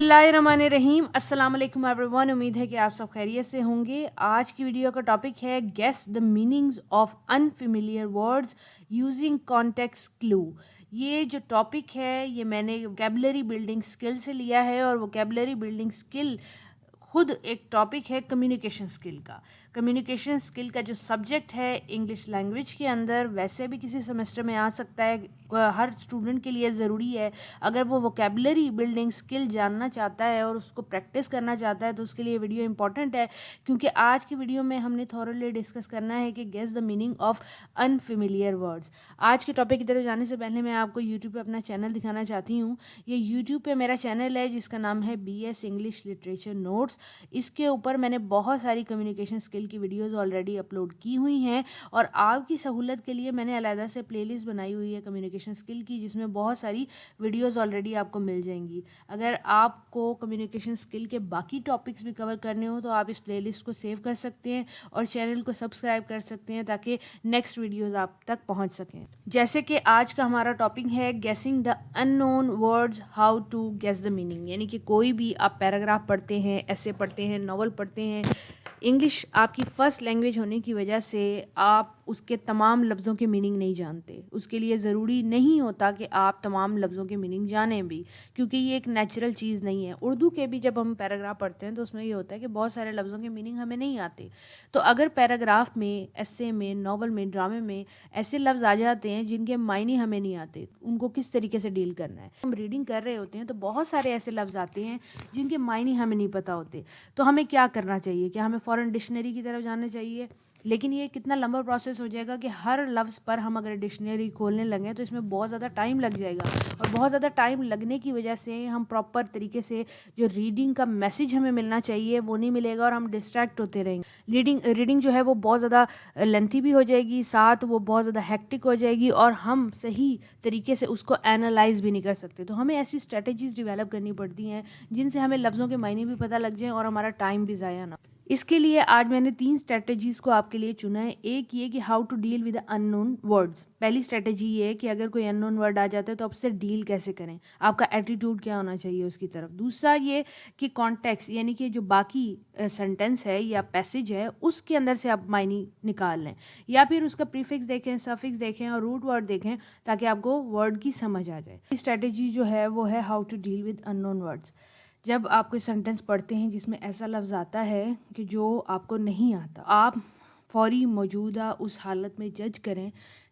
बिस्मिल्लाहिर्रहमानिर्रहीम। अस्सलाम वालेकुम एवरीवन। उम्मीद है कि आप सब खैरियत से होंगे। आज की वीडियो का टॉपिक है guess the meanings of unfamiliar words using context clue. ये जो टॉपिक है ये मैंने वोकैबुलरी बिल्डिंग स्किल से लिया है, और वोकैबुलरी बिल्डिंग स्किल खुद एक टॉपिक है कम्युनिकेशन स्किल का। कम्युनिकेशन स्किल का जो सब्जेक्ट है इंग्लिश लैंग्वेज के अंदर वैसे भी किसी सेमेस्टर में आ सकता है, हर स्टूडेंट के लिए ज़रूरी है। अगर वो वोकैबुलरी बिल्डिंग स्किल जानना चाहता है और उसको प्रैक्टिस करना चाहता है तो उसके लिए वीडियो इंपॉर्टेंट है, क्योंकि आज की वीडियो में हमने थॉरली डिस्कस करना है कि guess the meaning of unfamiliar words. आज के टॉपिक की तरफ जाने से पहले मैं आपको यूट्यूब पे अपना चैनल दिखाना चाहती हूँ। ये यूट्यूब पे मेरा चैनल है जिसका नाम है BS इंग्लिश लिटरेचर नोट्स। इसके ऊपर मैंने बहुत सारी कम्युनिकेशन स्किल की वीडियोस ऑलरेडी अपलोड की हुई हैं, और आपकी सहूलत के लिए मैंने अलग से प्लेलिस्ट बनाई हुई है कम्युनिकेशन स्किल की, जिसमें बहुत सारी वीडियोस ऑलरेडी आपको मिल जाएंगी। अगर आपको कम्युनिकेशन स्किल के बाकी टॉपिक्स भी कवर करने हो तो आप इस प्लेलिस्ट को सेव कर सकते हैं और चैनल को सब्सक्राइब कर सकते हैं ताकि नेक्स्ट वीडियोस आप तक पहुंच सकें। जैसे कि आज का हमारा टॉपिक है guessing the unknown words, how to guess the meaning. यानी कि कोई भी आप पैराग्राफ पढ़ते हैं, ऐसे पढ़ते हैं, नॉवल पढ़ते हैं, इंग्लिश आपकी फ़र्स्ट लैंग्वेज होने की वजह से आप उसके तमाम लफ्ज़ों के मीनिंग नहीं जानते। उसके लिए ज़रूरी नहीं होता कि आप तमाम लफ्ज़ों के मीनिंग जानें भी, क्योंकि ये एक नेचुरल चीज़ नहीं है। उर्दू के भी जब हम पैराग्राफ पढ़ते हैं तो उसमें ये होता है कि बहुत सारे लफ्ज़ों के मीनिंग हमें नहीं आते। तो अगर पैराग्राफ में, एस्से में, नॉवल में, ड्रामे में ऐसे लफ्ज़ आ जाते हैं जिनके मायने हमें नहीं आते, उनको किस तरीके से डील करना है। हम रीडिंग कर रहे होते हैं तो बहुत सारे ऐसे लफ्ज़ आते हैं जिनके मायने हमें नहीं पता होते। तो हमें क्या करना चाहिए? क्या हमें फ़ौरन डिक्शनरी की तरफ जाना चाहिए? लेकिन ये कितना लंबा प्रोसेस हो जाएगा कि हर लफ्ज़ पर हम अगर डिक्शनरी खोलने लगें तो इसमें बहुत ज़्यादा टाइम लग जाएगा, और बहुत ज़्यादा टाइम लगने की वजह से हम प्रॉपर तरीके से जो रीडिंग का मैसेज हमें मिलना चाहिए वो नहीं मिलेगा, और हम डिस्ट्रैक्ट होते रहेंगे। रीडिंग जो है वो बहुत ज़्यादा लेंथी भी हो जाएगी, साथ वो बहुत ज़्यादा हेक्टिक हो जाएगी, और हम सही तरीके से उसको एनालाइज भी नहीं कर सकते। तो हमें ऐसी स्ट्रेटजीज़ डिवेलप करनी पड़ती हैं जिनसे हमें लफ्ज़ों के मायने भी पता लग जाएँ और हमारा टाइम भी ज़ाया ना। इसके लिए आज मैंने 3 स्ट्रेटजीज़ को आपके लिए चुना है। एक ये कि how to deal with unknown words. पहली स्ट्रेटजी ये है कि अगर कोई अननोन वर्ड आ जाता है तो आप उससे डील कैसे करें, आपका एटीट्यूड क्या होना चाहिए उसकी तरफ। दूसरा ये कि कॉन्टेक्स्ट, यानी कि जो बाकी सेंटेंस है या पैसेज है उसके अंदर से आप मायने निकाल लें, या फिर उसका प्रीफिक्स देखें, सफिक्स देखें और रूट वर्ड देखें ताकि आपको वर्ड की समझ आ जाए। स्ट्रेटजी जो है वो है how to deal with unknown words. जब आप कोई सेंटेंस पढ़ते हैं जिसमें ऐसा लफ्ज़ आता है कि जो आपको नहीं आता, आप फौरी मौजूदा उस हालत में जज करें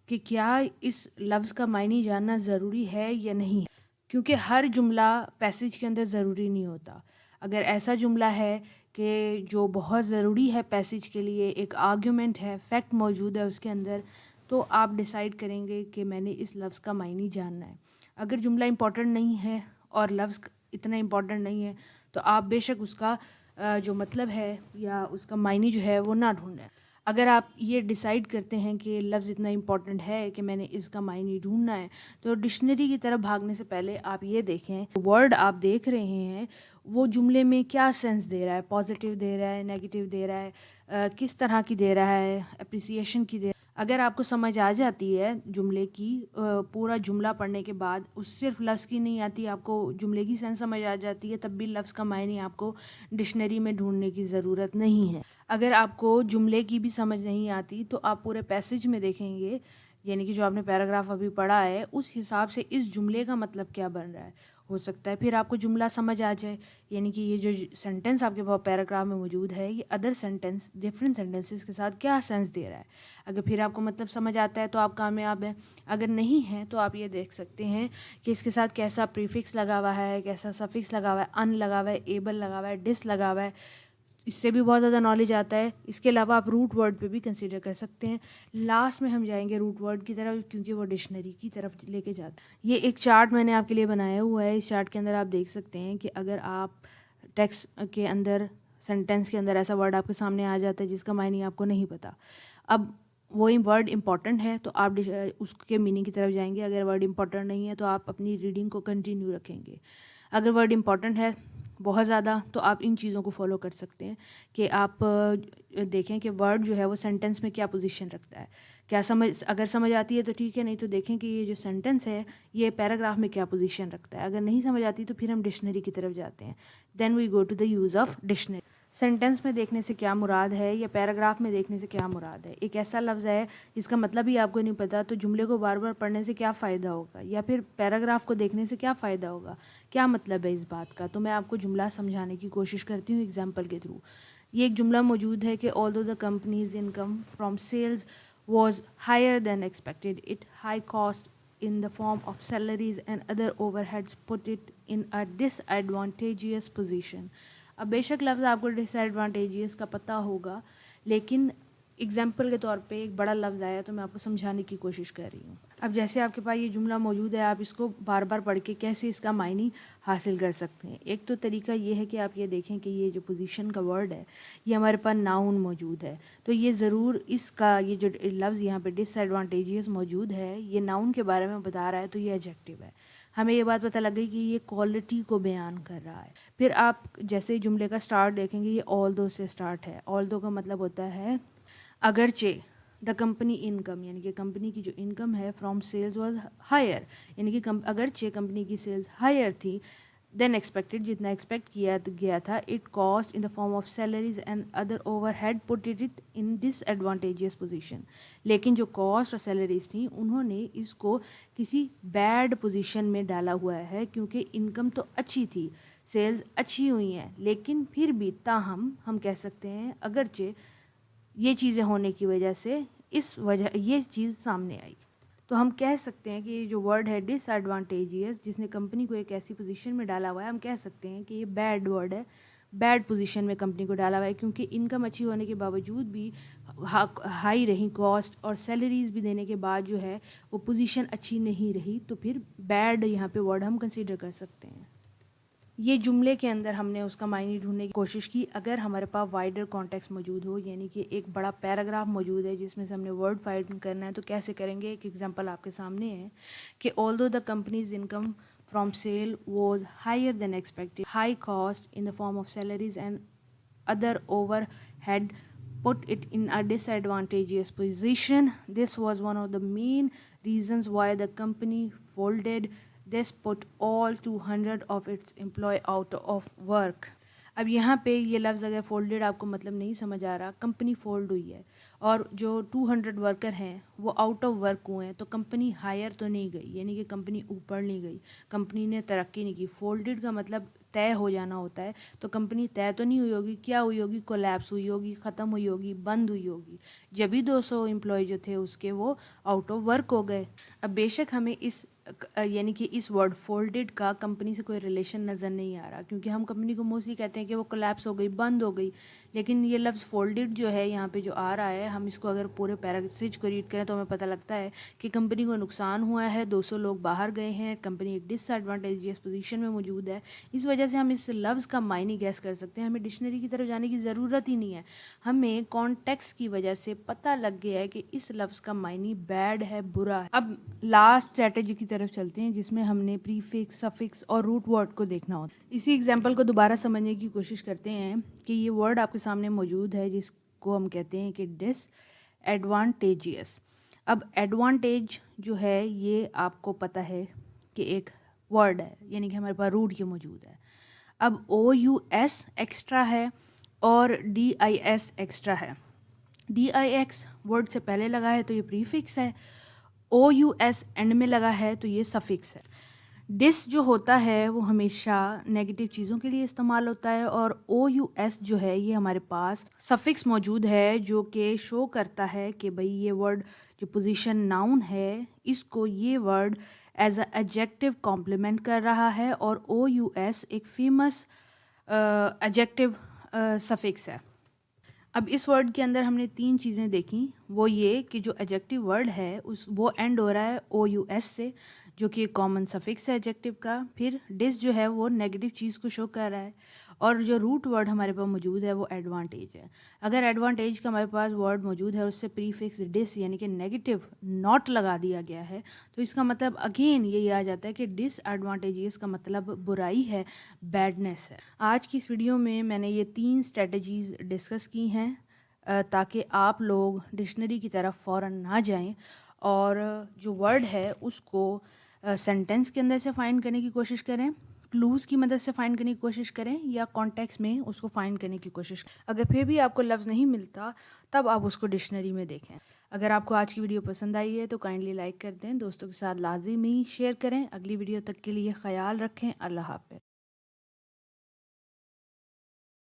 कि क्या इस लफ्ज़ का मायने जानना ज़रूरी है या नहीं है, क्योंकि हर जुमला पैसेज के अंदर ज़रूरी नहीं होता। अगर ऐसा जुमला है कि जो बहुत ज़रूरी है पैसेज के लिए, एक आर्ग्यूमेंट है, फैक्ट मौजूद है उसके अंदर, तो आप डिसाइड करेंगे कि मैंने इस लफ्ज़ का मायने जानना है। अगर जुमला इम्पॉर्टेंट नहीं है और लफ्ज़ इतना इम्पॉर्टेंट नहीं है तो आप बेशक उसका जो मतलब है या उसका मायने जो है वो ना ढूंढें। अगर आप ये डिसाइड करते हैं कि लफ्ज़ इतना इम्पॉर्टेंट है कि मैंने इसका मायने ढूंढना है, तो डिक्शनरी की तरफ भागने से पहले आप ये देखें वर्ड आप देख रहे हैं वो जुमले में क्या सेंस दे रहा है, पॉजिटिव दे रहा है, नेगेटिव दे रहा है, किस तरह की दे रहा है, अप्रिसिएशन की दे रहा है। अगर आपको समझ आ जाती है जुमले की, पूरा जुमला पढ़ने के बाद उस सिर्फ लफ्ज़ की नहीं आती, आपको जुमले की सेंस समझ आ जाती है, तब भी लफ्ज़ का मायने आपको डिक्शनरी में ढूंढने की ज़रूरत नहीं है। अगर आपको जुमले की भी समझ नहीं आती तो आप पूरे पैसेज में देखेंगे, यानी कि जो आपने पैराग्राफ अभी पढ़ा है उस हिसाब से इस जुमले का मतलब क्या बन रहा है। हो सकता है फिर आपको जुमला समझ आ जाए, यानी कि ये जो सेंटेंस आपके पास पैराग्राफ में मौजूद है ये अदर सेंटेंस, डिफरेंट सेंटेंसेस के साथ क्या सेंस दे रहा है। अगर फिर आपको मतलब समझ आता है तो आप कामयाब हैं। अगर नहीं है तो आप ये देख सकते हैं कि इसके साथ कैसा प्रीफिक्स लगा हुआ है, कैसा सफिक्स लगा हुआ है, अन लगा हुआ है, एबल लगा हुआ है, डिस लगा हुआ है। इससे भी बहुत ज़्यादा नॉलेज आता है। इसके अलावा आप रूट वर्ड पे भी कंसीडर कर सकते हैं। लास्ट में हम जाएंगे रूट वर्ड की तरफ, क्योंकि वो डिक्शनरी की तरफ लेके जाता है। ये एक चार्ट मैंने आपके लिए बनाया हुआ है। इस चार्ट के अंदर आप देख सकते हैं कि अगर आप टेक्स्ट के अंदर, सेंटेंस के अंदर ऐसा वर्ड आपके सामने आ जाता है जिसका मायने आपको नहीं पता, अब वही वर्ड इंपॉर्टेंट है तो आप उसके मीनिंग की तरफ जाएंगे। अगर वर्ड इंपॉर्टेंट नहीं है तो आप अपनी रीडिंग को कंटिन्यू रखेंगे। अगर वर्ड इंपॉर्टेंट है बहुत ज़्यादा तो आप इन चीज़ों को फॉलो कर सकते हैं कि आप دیکھیں کہ ورڈ جو ہے وہ سینٹنس میں کیا پوزیشن رکھتا ہے. اگر سمجھ آتی ہے تو ٹھیک ہے, نہیں تو دیکھیں کہ یہ جو سینٹنس ہے یہ پیراگراف میں کیا پوزیشن رکھتا ہے. اگر نہیں سمجھ آتی تو پھر ہم ڈکشنری کی طرف جاتے ہیں. Then we go to the use of dictionary. Sentence میں دیکھنے سے کیا مراد ہے یا پیراگراف میں دیکھنے سے کیا مراد ہے. ایک ایسا لفظ ہے جس کا مطلب ہی آپ کو نہیں پتا, تو جملے کو بار بار پڑھنے سے کیا فائدہ ہوگا, یا پھر پیراگراف کو دیکھنے سے کیا فائدہ ہوگا, کیا مطلب ہے اس بات کا. تو میں آپ کو جملہ سمجھانے کی کوشش کرتی ہوں ایگزامپل کے تھرو. یہ ایک جملہ موجود ہے کہ although the company's income from sales was higher than expected, it high cost in the form of salaries and other overheads put it in a disadvantageous position. اب بے شک لفظ آپ کو ڈس ایڈوانٹیجیس کا پتہ ہوگا, لیکن ایگزامپل کے طور پہ ایک بڑا لفظ آیا تو میں آپ کو سمجھانے کی کوشش کر رہی ہوں. اب جیسے آپ کے پاس یہ جملہ موجود ہے, آپ اس کو بار بار پڑھ کے کیسے اس کا معنی حاصل کر سکتے ہیں. ایک تو طریقہ یہ ہے کہ آپ یہ دیکھیں کہ یہ جو پوزیشن کا ورڈ ہے یہ ہمارے پاس ناؤن موجود ہے, تو یہ ضرور اس کا یہ جو لفظ یہاں پہ ڈس ایڈوانٹیجیس موجود ہے یہ ناؤن کے بارے میں بتا رہا ہے, تو یہ ایڈجیکٹو ہے. ہمیں یہ بات پتہ لگ گئی کہ یہ کوالٹی کو بیان کر رہا ہے. پھر آپ جیسے جملے کا سٹارٹ دیکھیں گے, یہ although سے سٹارٹ ہے. although کا مطلب ہوتا ہے اگرچہ. دا کمپنی انکم یعنی کہ کمپنی کی جو انکم ہے فرام سیلز واز ہائر, یعنی کہ اگرچہ کمپنی کی سیلز ہائر تھی دین ایکسپیکٹڈ, جتنا ایکسپیکٹ کیا گیا تھا. It cost in the form of salaries and other overhead put it in disadvantageous position. لیکن جو کاسٹ اور سیلریز تھیں انہوں نے اس کو کسی بیڈ پوزیشن میں ڈالا ہوا ہے, کیونکہ انکم تو اچھی تھی, سیلز اچھی ہوئی ہیں, لیکن پھر بھی تاہم ہم کہہ سکتے ہیں اگرچہ یہ چیزیں ہونے کی وجہ سے یہ چیز سامنے آئی. تو ہم کہہ سکتے ہیں کہ یہ جو ورڈ ہے ڈس ایڈوانٹیجیس, جس نے کمپنی کو ایک ایسی پوزیشن میں ڈالا ہوا ہے, ہم کہہ سکتے ہیں کہ یہ بیڈ ورڈ ہے, بیڈ پوزیشن میں کمپنی کو ڈالا ہوا ہے, کیونکہ انکم اچھی ہونے کے باوجود بھی ہائی رہی کاسٹ, اور سیلریز بھی دینے کے بعد جو ہے وہ پوزیشن اچھی نہیں رہی, تو پھر بیڈ یہاں پہ ورڈ ہم کنسیڈر کر سکتے ہیں. یہ جملے کے اندر ہم نے اس کا معنی ڈھونڈنے کی کوشش کی. اگر ہمارے پاس وائڈر کانٹیکسٹ موجود ہو, یعنی کہ ایک بڑا پیراگراف موجود ہے جس میں سے ہم نے ورڈ فائنڈ کرنا ہے, تو کیسے کریں گے. ایک ایگزامپل آپ کے سامنے ہے کہ although the company's income from sale was higher than expected, high cost in the form of salaries and other overhead put it in a disadvantageous position. This was one of the main reasons why the company folded. This put all 200 of its employees out of work. اب یہاں پہ یہ لفظ اگر folded آپ کو مطلب نہیں سمجھ آ رہا, کمپنی فولڈ ہوئی ہے اور جو 200 ورکر ہیں وہ آؤٹ آف ورک ہوئے ہیں, تو کمپنی ہائر تو نہیں گئی, یعنی کہ کمپنی اوپر نہیں گئی, کمپنی نے ترقی نہیں کی. فولڈیڈ کا مطلب طے ہو جانا ہوتا ہے, تو کمپنی طے تو نہیں ہوئی ہوگی, کیا ہوئی ہوگی, کولیپس ہوئی ہوگی, ختم ہوئی ہوگی, بند ہوئی ہوگی. جبھی 200 امپلائی جو تھے اس کے وہ آؤٹ آف ورک ہو گئے. اب بے شک ہمیں یعنی کہ اس ورڈ فولڈڈ کا کمپنی سے کوئی ریلیشن نظر نہیں آ رہا, کیونکہ ہم کمپنی کو موسٹلی کہتے ہیں کہ وہ کولیپس ہو گئی, بند ہو گئی. لیکن یہ لفظ فولڈڈ جو ہے یہاں پہ جو آ رہا ہے, ہم اس کو اگر پورے پیراگراف کو ریڈ کریں تو ہمیں پتہ لگتا ہے کہ کمپنی کو نقصان ہوا ہے, 200 لوگ باہر گئے ہیں, کمپنی ایک ڈس ایڈوانٹیجیس پوزیشن میں موجود ہے. اس وجہ سے ہم اس لفظ کا معنی گیس کر سکتے ہیں, ہمیں ڈکشنری کی طرف جانے کی ضرورت ہی نہیں ہے. ہمیں کانٹیکسٹ کی وجہ سے پتہ لگ گیا ہے کہ اس لفظ کا معنی بیڈ ہے, برا ہے. اب لاسٹ اسٹریٹجی کی طرف چلتے ہیں جس میں ہم نے پریفکس, سفکس اور روٹ ورڈ کو دیکھنا ہوتا ہے. اسی ایگزامپل کو دوبارہ سمجھنے کی کوشش کرتے ہیں کہ یہ ورڈ آپ کے سامنے موجود ہے جس کو ہم کہتے ہیں کہ ڈس ایڈوانٹیجیس. اب ایڈوانٹیج جو ہے یہ آپ کو پتہ ہے کہ ایک ورڈ ہے, یعنی کہ ہمارے پاس روٹ یہ موجود ہے. اب OUS ایکسٹرا ہے اور DIS ایکسٹرا ہے. DIX ورڈ سے پہلے لگا ہے تو یہ پریفکس ہے, OUS اینڈ میں لگا ہے تو یہ سفکس ہے. ڈس جو ہوتا ہے وہ ہمیشہ نیگیٹو چیزوں کے لیے استعمال ہوتا ہے, اور OUS جو ہے یہ ہمارے پاس سفکس موجود ہے جو کہ شو کرتا ہے کہ بھئی یہ ورڈ جو پوزیشن ناؤن ہے اس کو یہ word as a adjective complement کر رہا ہے, اور OUS ایک فیمس ایڈجیکٹو سفکس ہے. اب اس ورڈ کے اندر ہم نے 3 چیزیں دیکھیں, وہ یہ کہ جو ایڈجیکٹو ورڈ ہے وہ اینڈ ہو رہا ہے OUS سے جو کہ کامن سفکس ہے ایڈجیکٹو کا. پھر ڈس جو ہے وہ نیگیٹو چیز کو شو کر رہا ہے, اور جو روٹ ورڈ ہمارے پاس موجود ہے وہ ایڈوانٹیج ہے. اگر ایڈوانٹیج کا ہمارے پاس ورڈ موجود ہے اور اس سے پریفکس ڈس یعنی کہ نیگیٹو ناٹ لگا دیا گیا ہے, تو اس کا مطلب اگین یہی آ جاتا ہے کہ ڈس ایڈوانٹیجز کا مطلب برائی ہے, بیڈنس ہے. آج کی اس ویڈیو میں نے یہ 3 اسٹریٹجیز ڈسکس کی ہیں تاکہ آپ لوگ ڈکشنری کی طرف فوراً نہ جائیں اور جو ورڈ ہے اس کو سینٹینس کے اندر سے فائنڈ کرنے کی کوشش کریں، کلوز کی مدد سے فائنڈ کرنے کی کوشش کریں، یا کانٹیکس میں اس کو فائنڈ کرنے کی کوشش کریں۔ اگر پھر بھی آپ کو لفظ نہیں ملتا تب آپ اس کو ڈکشنری میں دیکھیں۔ اگر آپ کو آج کی ویڈیو پسند آئی ہے تو کائنڈلی لائک کر دیں، دوستوں کے ساتھ لازمی شیئر کریں۔ اگلی ویڈیو تک کے لیے خیال رکھیں۔ اللہ حافظ۔